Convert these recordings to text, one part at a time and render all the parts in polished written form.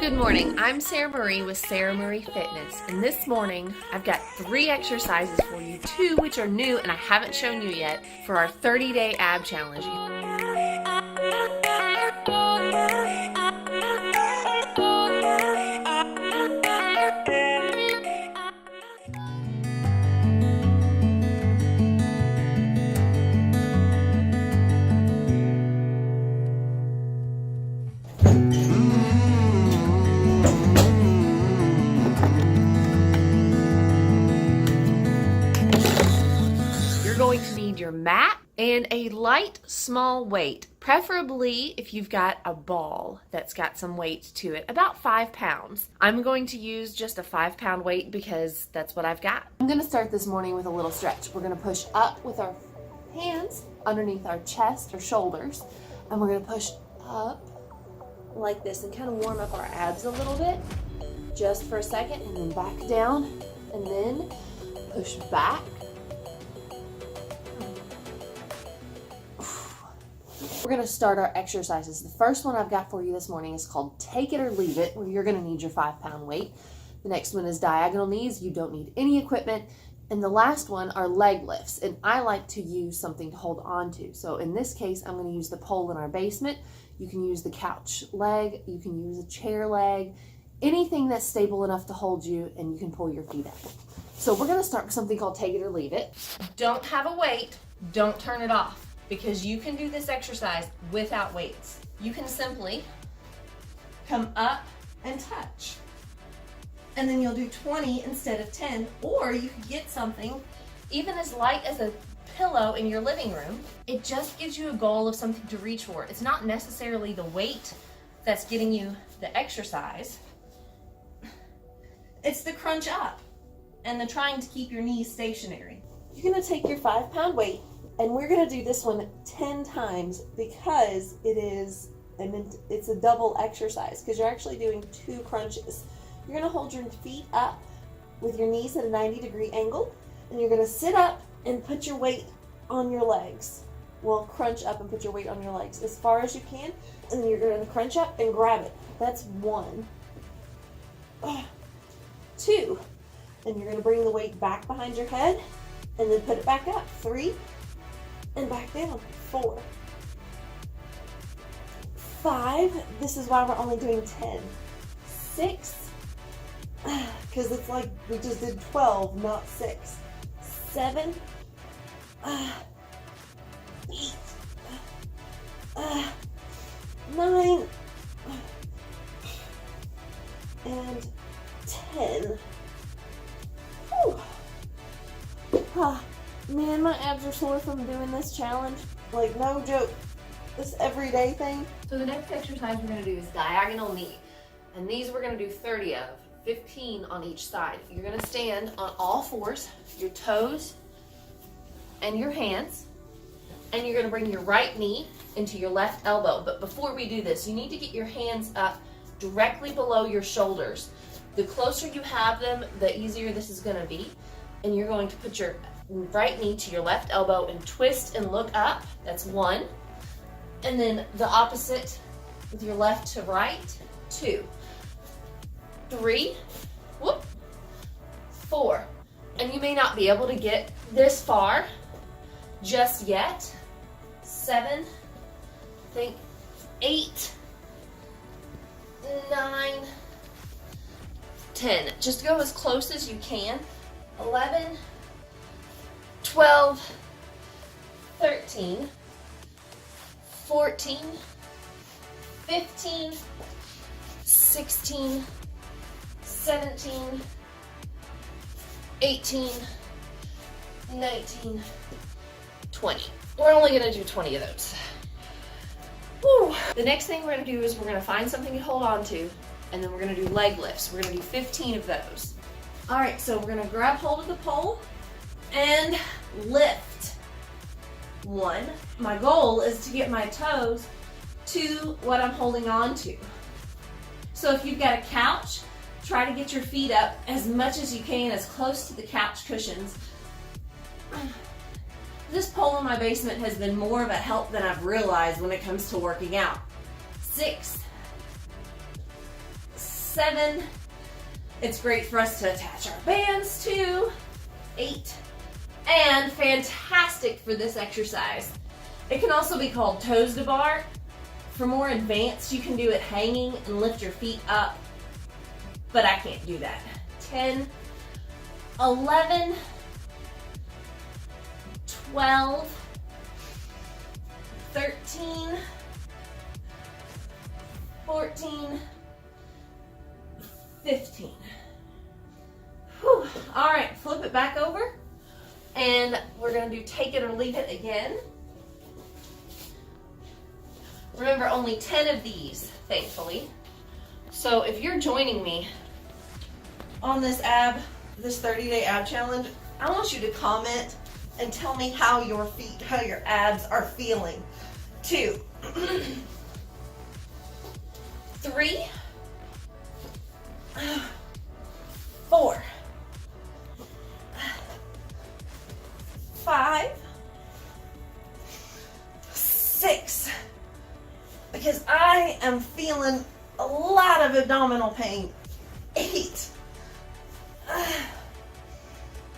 Good morning. I'm Sarah Marie with Sarah Marie Fitness, and this morning I've got 3 exercises for you, 2 which are new and I haven't shown you yet for our 30-day ab challenge. You're going to need your mat and a light, small weight, preferably if you've got a ball that's got some weight to it, about 5 pounds. I'm going to use just a 5-pound weight because that's what I've got. I'm going to start this morning with a little stretch. We're going to push up with our hands underneath our chest or shoulders, and we're going to push up like this and kind of warm up our abs a little bit just for a second, and then back down, and then push back. We're going to start our exercises. The first one I've got for you this morning is called Take It or Leave It, where you're going to need your 5-pound weight. The next one is diagonal knees. You don't need any equipment. And the last one are leg lifts, and I like to use something to hold on to. So in this case, I'm going to use the pole in our basement. You can use the couch leg. You can use a chair leg. Anything that's stable enough to hold you, and you can pull your feet up. So we're going to start with something called Take It or Leave It. Don't have a weight. Don't turn it off, because you can do this exercise without weights. You can simply come up and touch. And then you'll do 20 instead of 10, or you could get something even as light as a pillow in your living room. It just gives you a goal of something to reach for. It's not necessarily the weight that's getting you the exercise. It's the crunch up and the trying to keep your knees stationary. You're gonna take your 5-pound weight, and we're going to do this one 10 times because it's a double exercise, because you're actually doing 2 crunches. You're going to hold your feet up with your knees at a 90-degree angle, and you're going to sit up and put your weight on your legs. Well, crunch up and put your weight on your legs as far as you can, and then you're going to crunch up and grab it. That's 1. 2. And you're going to bring the weight back behind your head and then put it back up. 3. And back down. 4. 5. This is why we're only doing 10. 6. Because it's like we just did 12, not 6. 7. 8. 9. And 10. Whew. Man, my abs are sore from doing this challenge. Like, no joke. This everyday thing. So the next exercise we're going to do is diagonal knee. And these we're going to do 30 of, 15 on each side. You're going to stand on all fours, your toes and your hands. And you're going to bring your right knee into your left elbow. But before we do this, you need to get your hands up directly below your shoulders. The closer you have them, the easier this is going to be. And you're going to put your right knee to your left elbow and twist and look up. That's 1. And then the opposite with your left to right. 2. 3. Whoop. 4. And you may not be able to get this far just yet. 7. I think 8. 9. 10. Just go as close as you can. 11. 12, 13, 14, 15, 16, 17, 18, 19, 20. We're only going to do 20 of those. Whew. The next thing we're going to do is we're going to find something to hold on to, and then we're going to do leg lifts. We're going to do 15 of those. All right, so we're going to grab hold of the pole and lift. 1. My goal is to get my toes to what I'm holding on to. So if you've got a couch, try to get your feet up as much as you can, as close to the couch cushions. This pole in my basement has been more of a help than I've realized when it comes to working out. 6, 7. It's great for us to attach our bands to. 8. And fantastic for this exercise. It can also be called toes to bar. For more advanced, you can do it hanging and lift your feet up, but I can't do that. 10, 11, 12, 13, 14, 15. Whew. All right, flip it back over, and we're gonna do take it or leave it again. Remember, only 10 of these, thankfully. So if you're joining me on this 30-day ab challenge, I want you to comment and tell me how your abs are feeling. 2, 3, 4, 5, 6, because I am feeling a lot of abdominal pain. 8.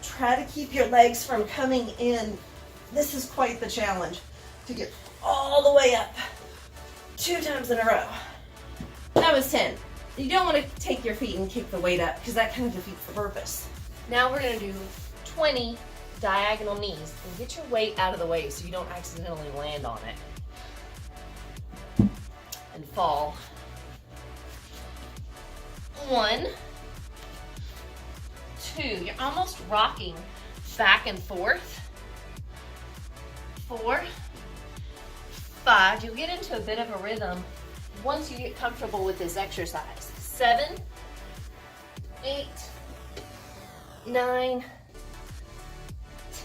Try to keep your legs from coming in. This is quite the challenge to get all the way up 2 times in a row. That was 10. You don't want to take your feet and kick the weight up because that kind of defeats the purpose. Now we're going to do 20 diagonal knees. And get your weight out of the way so you don't accidentally land on it and fall. 1, 2. You're almost rocking back and forth. 4, 5. You'll get into a bit of a rhythm once you get comfortable with this exercise. 7, 8, 9,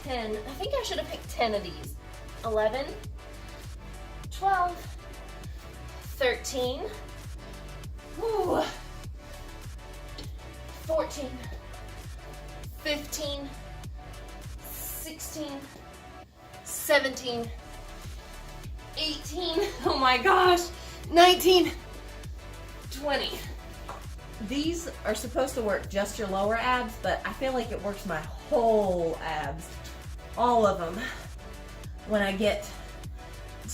10. I think I should have picked 10 of these. 11, 12, 13, 14, 15, 16, 17, 18, oh my gosh, 19, 20. These are supposed to work just your lower abs, but I feel like it works my whole abs, all of them, when I get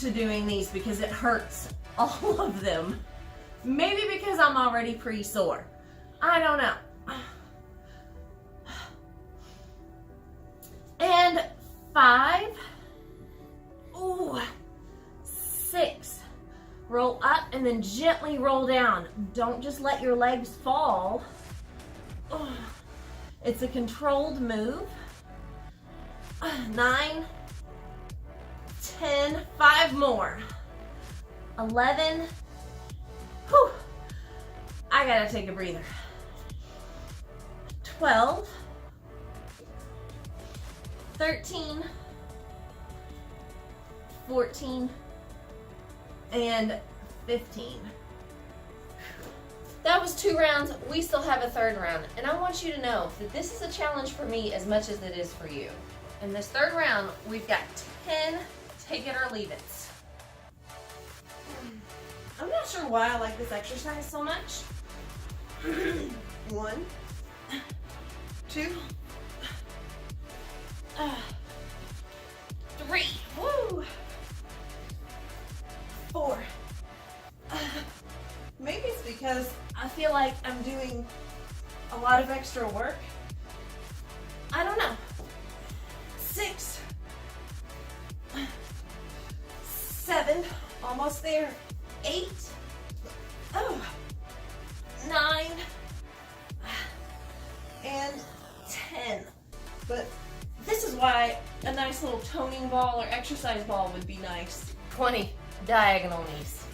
to doing these because it hurts all of them. Maybe because I'm already pretty sore. I don't know. And 5, 6. Roll up and then gently roll down. Don't just let your legs fall. It's a controlled move. 9, 10, 5 more. 11. Whew. I gotta take a breather. 12, 13, 14, and 15. That was 2 rounds. We still have a 3rd round. And I want you to know that this is a challenge for me as much as it is for you. In this 3rd round, we've got 10 take it or leave it. I'm not sure why I like this exercise so much. 1, 2, 3, 4. Maybe it's because I feel like I'm doing a lot of extra work. I don't know. 6, 7, almost there. 8, 9, and 10. But this is why a nice little toning ball or exercise ball would be nice. 20 diagonal knees.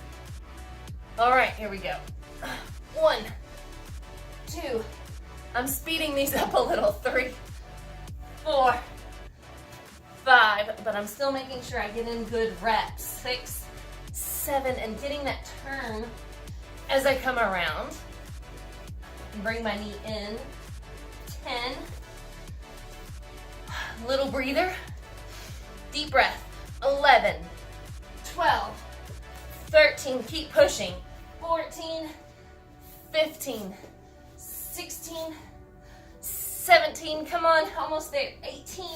All right, here we go. 1, 2. I'm speeding these up a little. 3, 4, 5, but I'm still making sure I get in good reps. 6, 7, and getting that turn as I come around. Bring my knee in. 10. Little breather. Deep breath. 11, 12, 13. Keep pushing. 14, 15, 16, 17, come on, almost there, 18,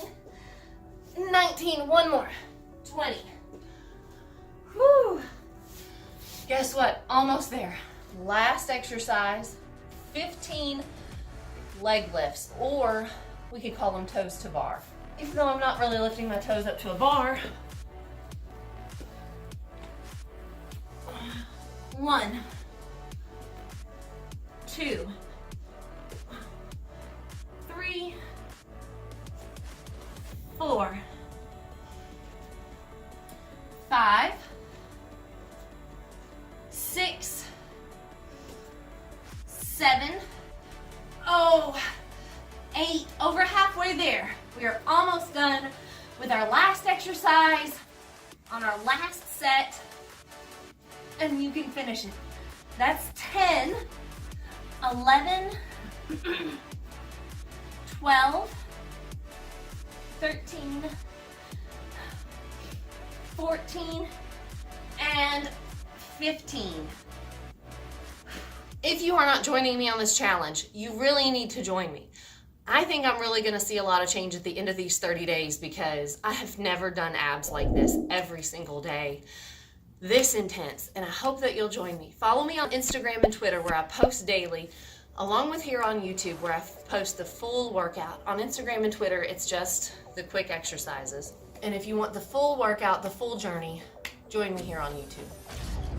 19, one more, 20. Whew. Guess what? Almost there. Last exercise, 15 leg lifts, or we could call them toes to bar. Even though I'm not really lifting my toes up to a bar. 1, 2, 3, 4, 5, 6, 7, 8, over halfway there. We are almost done with our last exercise on our last set, and you can finish it. That's 10, 11, 12, 13, 14, and 15. If you are not joining me on this challenge, you really need to join me. I think I'm really going to see a lot of change at the end of these 30 days because I have never done abs like this every single day, this intense, and I hope that you'll join me. Follow me on Instagram and Twitter where I post daily, along with here on YouTube where I post the full workout. On Instagram and Twitter, it's just the quick exercises. And if you want the full workout, the full journey, join me here on YouTube.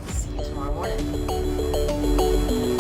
See you tomorrow morning.